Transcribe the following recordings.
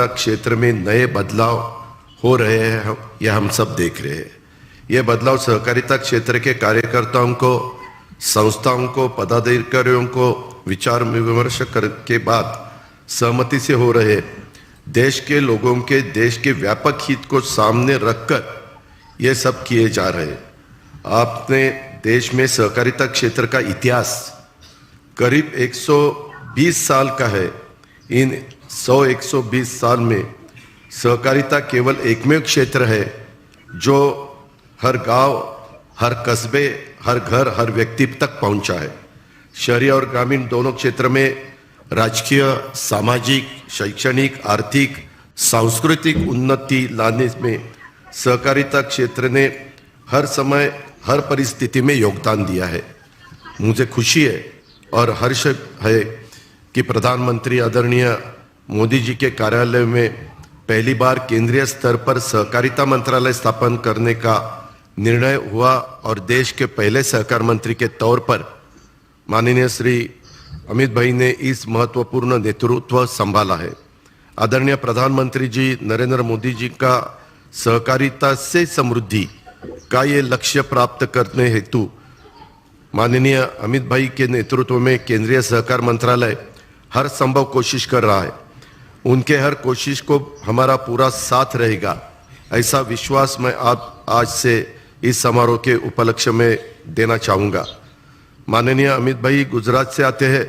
क्षेत्र में नए बदलाव हो रहे हैं, यह हम सब देख रहे हैं। यह बदलाव सहकारिता क्षेत्र के कार्यकर्ताओं को, संस्थाओं को, पदाधिकारियों को विचार विमर्श के बाद सहमति से हो रहे। देश के लोगों के देश के व्यापक हित को सामने रखकर ये सब किए जा रहे। आपने देश में सहकारिता क्षेत्र का इतिहास करीब 120 साल का है। इन 120 साल में सहकारिता केवल एकमेव क्षेत्र है जो हर गांव, हर कस्बे, हर घर, हर व्यक्ति तक पहुंचा है। शहरी और ग्रामीण दोनों क्षेत्र में राजकीय, सामाजिक, शैक्षणिक, आर्थिक, सांस्कृतिक उन्नति लाने में सहकारिता क्षेत्र ने हर समय, हर परिस्थिति में योगदान दिया है। मुझे खुशी है और हर्ष है कि प्रधानमंत्री आदरणीय मोदी जी के कार्यालय में पहली बार केंद्रीय स्तर पर सहकारिता मंत्रालय स्थापन करने का निर्णय हुआ और देश के पहले सहकार मंत्री के तौर पर माननीय श्री अमित भाई ने इस महत्वपूर्ण नेतृत्व संभाला है। आदरणीय प्रधानमंत्री जी नरेंद्र मोदी जी का सहकारिता से समृद्धि का ये लक्ष्य प्राप्त करने हेतु माननीय अमित भाई के नेतृत्व में केंद्रीय सहकार मंत्रालय हर संभव कोशिश कर रहा है। उनके हर कोशिश को हमारा पूरा साथ रहेगा, ऐसा विश्वास मैं आप आज से इस समारोह के उपलक्ष्य में देना चाहूँगा। माननीय अमित भाई गुजरात से आते हैं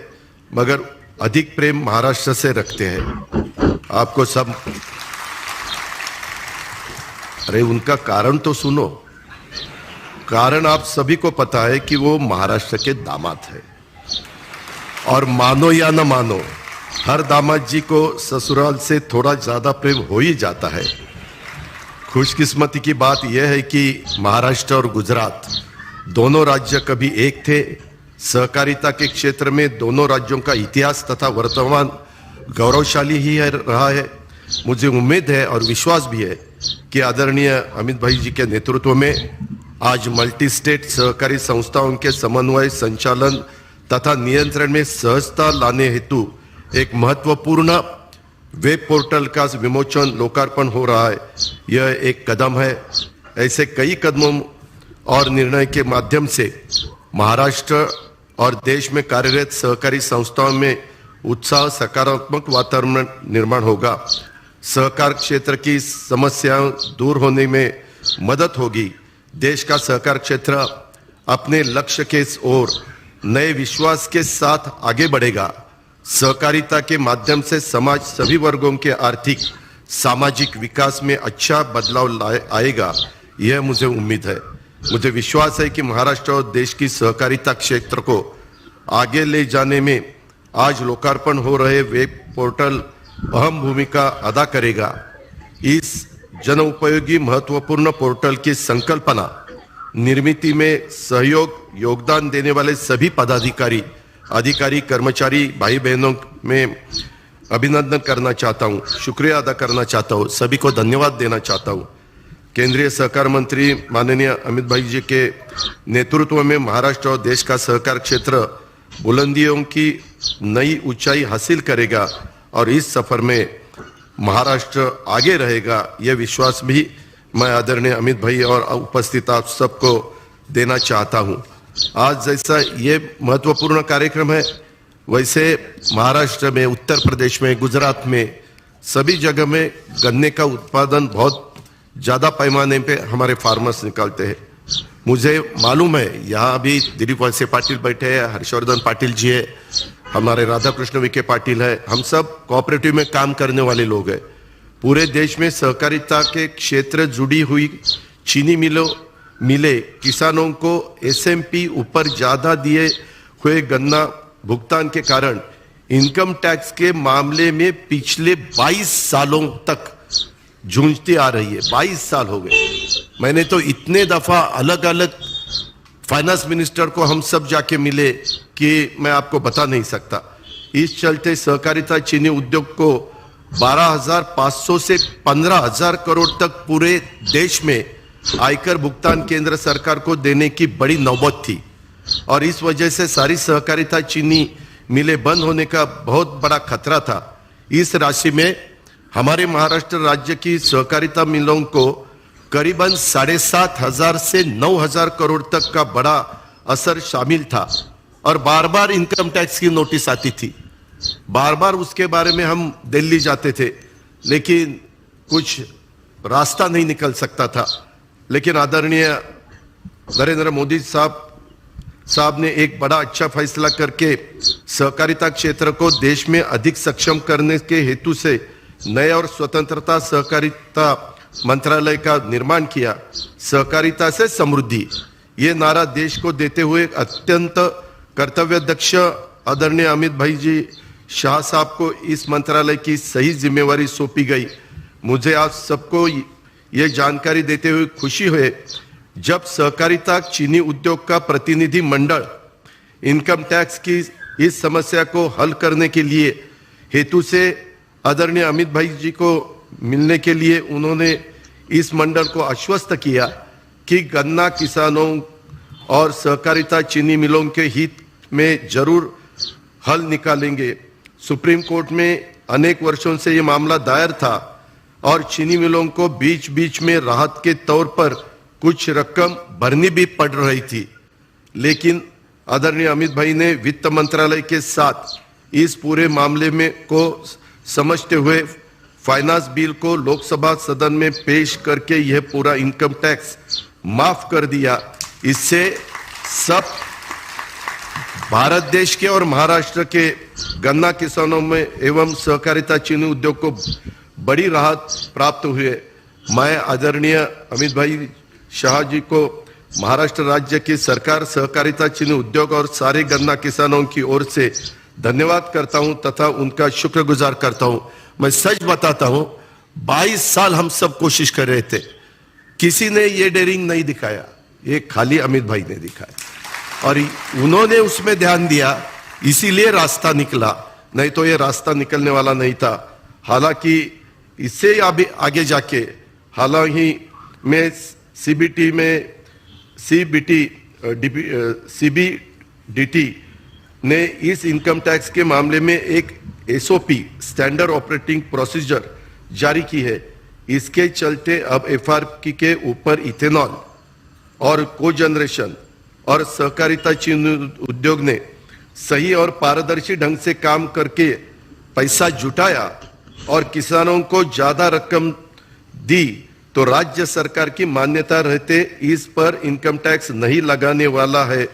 मगर अधिक प्रेम महाराष्ट्र से रखते हैं। आपको सब, अरे उनका कारण तो सुनो। कारण आप सभी को पता है कि वो महाराष्ट्र के दामाद है और मानो या न मानो हर दामाद जी को ससुराल से थोड़ा ज्यादा प्रेम हो ही जाता है। खुशकिस्मती की बात यह है कि महाराष्ट्र और गुजरात दोनों राज्य कभी एक थे। सहकारिता के क्षेत्र में दोनों राज्यों का इतिहास तथा वर्तमान गौरवशाली ही रहा है। मुझे उम्मीद है और विश्वास भी है कि आदरणीय अमित भाई जी के नेतृत्व में आज मल्टी स्टेट सहकारी संस्थाओं के समन्वय, संचालन तथा नियंत्रण में सहजता लाने हेतु एक महत्वपूर्ण वेब पोर्टल का विमोचन, लोकार्पण हो रहा है। यह एक कदम है। ऐसे कई कदमों और निर्णय के माध्यम से महाराष्ट्र और देश में कार्यरत सहकारी संस्थाओं में उत्साह, सकारात्मक वातावरण निर्माण होगा। सहकार क्षेत्र की समस्याएं दूर होने में मदद होगी। देश का सहकार क्षेत्र अपने लक्ष्य के ओर नए विश्वास के साथ आगे बढ़ेगा। सहकारिता के माध्यम से समाज सभी वर्गों के आर्थिक, सामाजिक विकास में अच्छा बदलाव आएगा, यह मुझे उम्मीद है। मुझे विश्वास है कि महाराष्ट्र और देश की सहकारिता क्षेत्र को आगे ले जाने में आज लोकार्पण हो रहे वेब पोर्टल अहम भूमिका अदा करेगा। इस जन उपयोगी महत्वपूर्ण पोर्टल की संकल्पना निर्मिति में योगदान देने वाले सभी पदाधिकारी, अधिकारी, कर्मचारी, भाई बहनों में अभिनंदन करना चाहता हूँ, शुक्रिया अदा करना चाहता हूँ, सभी को धन्यवाद देना चाहता हूँ। केंद्रीय सहकार मंत्री माननीय अमित भाई जी के नेतृत्व में महाराष्ट्र और देश का सहकार क्षेत्र बुलंदियों की नई ऊंचाई हासिल करेगा और इस सफर में महाराष्ट्र आगे रहेगा, यह विश्वास भी मैं आदरणीय अमित भाई और उपस्थित आप सबको देना चाहता हूँ। आज जैसा ये महत्वपूर्ण कार्यक्रम है, वैसे महाराष्ट्र में, उत्तर प्रदेश में, गुजरात में सभी जगह में गन्ने का उत्पादन बहुत ज्यादा पैमाने पे हमारे फार्मर्स निकालते हैं। मुझे मालूम है यहाँ अभी दिलीप वळसे पाटिल बैठे हैं, हर्षवर्धन पाटिल जी है, हमारे राधा कृष्ण विखे पाटिल है। हम सब कोऑपरेटिव में काम करने वाले लोग हैं। पूरे देश में सहकारिता के क्षेत्र जुड़ी हुई चीनी मिले किसानों को एसएमपी ऊपर ज्यादा दिए हुए गन्ना भुगतान के कारण इनकम टैक्स के मामले में पिछले 22 सालों तक जूझती आ रही है। 22 साल हो गए। मैंने तो इतने दफा अलग अलग फाइनेंस मिनिस्टर को हम सब जाके मिले कि मैं आपको बता नहीं सकता। इस चलते सहकारिता चीनी उद्योग को 12,500 से 15,000 करोड़ तक पूरे देश में आयकर भुगतान केंद्र सरकार को देने की बड़ी नौबत थी और इस वजह से सारी सहकारिता चीनी मिलें बंद होने का बहुत बड़ा खतरा था। इस राशि में हमारे महाराष्ट्र राज्य की सहकारिता मिलों को करीबन 7,500 से 9,000 करोड़ तक का बड़ा असर शामिल था और बार बार इनकम टैक्स की नोटिस आती थी। बार बार उसके बारे में हम दिल्ली जाते थे, लेकिन कुछ रास्ता नहीं निकल सकता था। लेकिन आदरणीय नरेंद्र मोदी साहब ने एक बड़ा अच्छा फैसला करके सहकारिता क्षेत्र को देश में अधिक सक्षम करने के हेतु से नए और स्वतंत्रता सहकारिता मंत्रालय का निर्माण किया। सहकारिता से समृद्धि, ये नारा देश को देते हुए अत्यंत कर्तव्यदक्ष आदरणीय अमित भाई जी शाह साहब को इस मंत्रालय की सही जिम्मेवारी सौंपी गई। मुझे आप सबको ये जानकारी देते हुए खुशी हुई जब सहकारिता चीनी उद्योग का प्रतिनिधि मंडल इनकम टैक्स की इस समस्या को हल करने के लिए हेतु से आदरणीय अमित भाई जी को मिलने के लिए उन्होंने इस मंडल को आश्वस्त किया कि गन्ना किसानों और सहकारिता चीनी मिलों के हित में जरूर हल निकालेंगे। सुप्रीम कोर्ट में अनेक वर्षों से ये मामला दायर था और चीनी मिलों को बीच बीच में राहत के तौर पर कुछ रकम भरनी भी पड़ रही थी, लेकिन आदरणीय अमित भाई ने वित्त मंत्रालय के साथ इस पूरे मामले में को समझते हुए फाइनेंस बिल को लोकसभा सदन में पेश करके यह पूरा इनकम टैक्स माफ कर दिया। इससे सब भारत देश के और महाराष्ट्र के गन्ना किसानों में एवं सहकारिता चीनी उद्योग को बड़ी राहत प्राप्त हुई। मैं आदरणीय अमित भाई शाह जी को महाराष्ट्र राज्य की सरकार, सहकारिता चीनी उद्योग और सारे गन्ना किसानों की ओर से धन्यवाद करता हूं तथा उनका शुक्रगुजार करता हूं। मैं सच बताता हूं, 22 साल हम सब कोशिश कर रहे थे, किसी ने ये डेयरिंग नहीं दिखाया, ये खाली अमित भाई ने दिखाया और उन्होंने उसमें ध्यान दिया, इसीलिए रास्ता निकला, नहीं तो ये रास्ता निकलने वाला नहीं था। हालांकि इससे आगे जाके हालांकि मैं सीबीडीटी ने इस इनकम टैक्स के मामले में एक एसओपी स्टैंडर्ड ऑपरेटिंग प्रोसीजर जारी की है। इसके चलते अब एफआरपी के ऊपर इथेनॉल और कोजनरेशन और सहकारिता चीनी उद्योग ने सही और पारदर्शी ढंग से काम करके पैसा जुटाया और किसानों को ज्यादा रकम दी तो राज्य सरकार की मान्यता रहते इस पर इनकम टैक्स नहीं लगाने वाला है।